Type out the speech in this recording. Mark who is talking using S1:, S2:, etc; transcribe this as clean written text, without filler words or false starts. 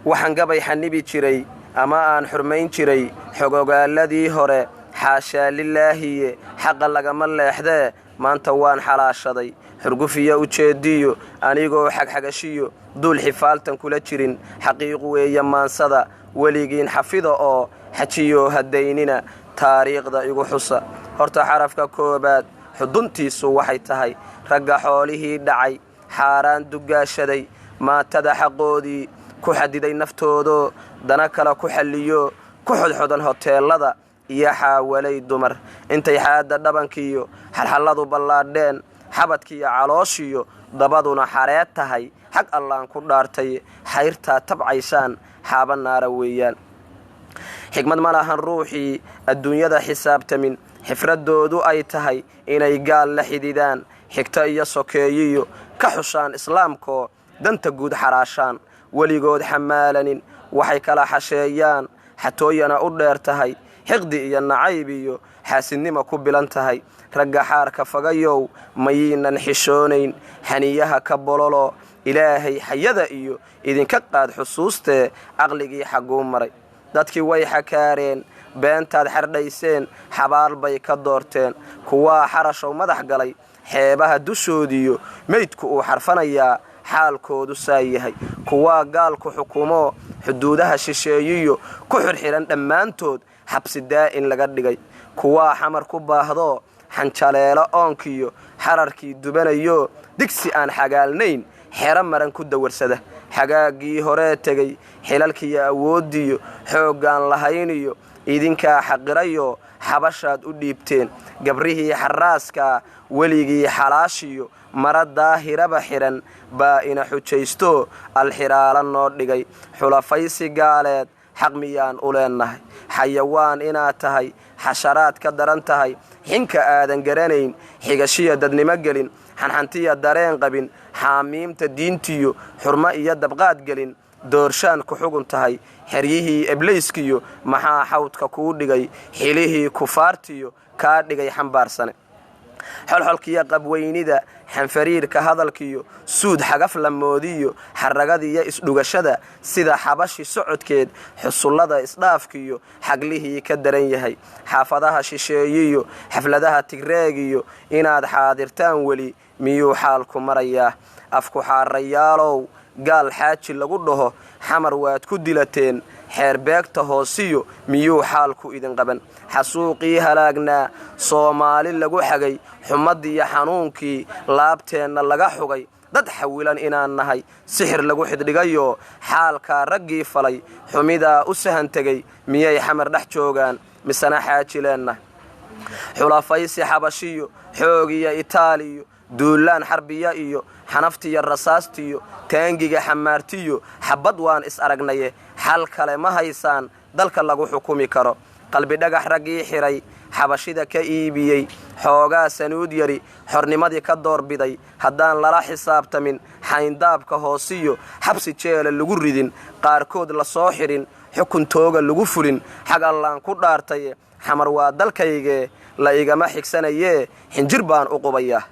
S1: waxaan gabay xanibi jiray ama aan xurmayn jiray xogogaaladii hore xaashaa lilaahiye xaqa lagama leexdee maanta waan xalaashaday xurgufiya ujeediyo anigoo xagxagashiyo duul xifaaltan kula jirin xaqiiq weeye maansada weligiin xafida oo xajiyo hadaynina taariikhda igu xusa horta xarafka koobaad xuduntiisu waxay tahay ragga xoolihii dhacay xaaraan dugaashaday maatada xaqoodii ku xadiday naftoodoo dana kale ku xalliyo ku xodxodan hoteelada iyo xaawalay dumar intay xaadda dhabankiiyo xalxalladu ballaadheen xabadkiiyo calooshiyo dabaduna xareed tahay xag allaan ku dhaartay xayrtaa tabcaysaan xaaba naara weeyaan xigmad ma lahan ruuxii adduunyada xisaabtamin xifradoodu ay tahay inay gaal la xididaan xigta iyo sokeeyiyo ka xushaan islaamkoo danta guud xaraashaan weligood xamaalanin waxay kala xasheeyaan xatooyana u dheer tahay xiqdi iyo nacayb iyo xaasidnima ku bilan tahay ragga xaarka fagayow mayiinan xishoonayn xaniyaha ka bololo ilaahay xayada iyo idinka qaad xusuustee caqligii xagguu maray dadkii way xakaareen beentaad xardhayseen xabaal bay ka doorteen kuwaa xarashow madax galay xeebaha dushoodiyo meydku uu xarfanayaa xaalkoodu saa yahay kuwaa gaalku xukumo xuduudaha shisheeyiyo ku xirxiran dhammaantood xabsi daa'in laga dhigay kuwaa xamar ku baahdo xanjaleelo oonkiyo xararkii dubanayo digsi aan xagaalnayn xero maran ku dawarsada xagaaggii horee tegay xilalkiiyo awooddiyo xooggaan lahayniyo idinkaa xaqirayo xabashaad u dhiibteen gabrihii xarraaskaa weligii xalaashiyo mara daahiraba xidhan baa ina xujaysto alxiraala noo dhigay xulafaysi gaaleed xaq miyaan u leennahay xayawaan inaad tahay xasharaad ka daran tahay xinka aadan garanayn xigashiya dadnimo gelin xanxantiya dareen qabin xaamiimta diintiyo xurmo iyo dabqaad gelin doorshaan ku xugun tahay xeryihii eblayskiyo maxaa xawdka kuu dhigay xilihii kufaartiyo kaa dhigay xambaarsane xolxolkiyo qabweynida xanfariirka hadalkiyo suud xagaf lamoodiyo xaragadiyo isdhugashada sida xabashi socodkeed xusullada isdhaafkiyo xaglihii ka daran yahay xaafadaha shisheeyiyo xafladaha tigreegiyo inaad xaadirtaan weli miyuu xaalku marayaa afku xaarayaalow gaal xaaji lagu dhaho xamar waad ku dilateen xeerbeegta hoosiyo miyuu xaalku idin qaban xasuuqii halaagnaa soomaali lagu xagay xumaddiiyo xanuunkii laabteenna laga xugay dad xawilan inaan nahay sixir lagu xidhigayoo xaalkaa raggii falay xumidaa u sahan tegay miyay xamar dhex joogaan misena xaaji leennahay xulafaysi xabashiyo xoogiyo itaaliyo duulaan xarbiya iyo xanaftiyo rasaastiyo taangiga xamaartiyo xabad waan is aragnaye xal kale ma haysaan dalka lagu xukumi karo qalbi dhagax raggii xiray xabashida ka iibiyey xoogaa sanuud yari xornimadii ka doorbiday haddaan lala xisaabtamin xayndaabka hoosiyo xabsi jeela lagu ridin qaarkood la soo xidhin xukuntooga lagu fulin xag allaan ku dhaartaye xamar waa dalkaygee la igama xigsanayee xinjir baan u qubayaa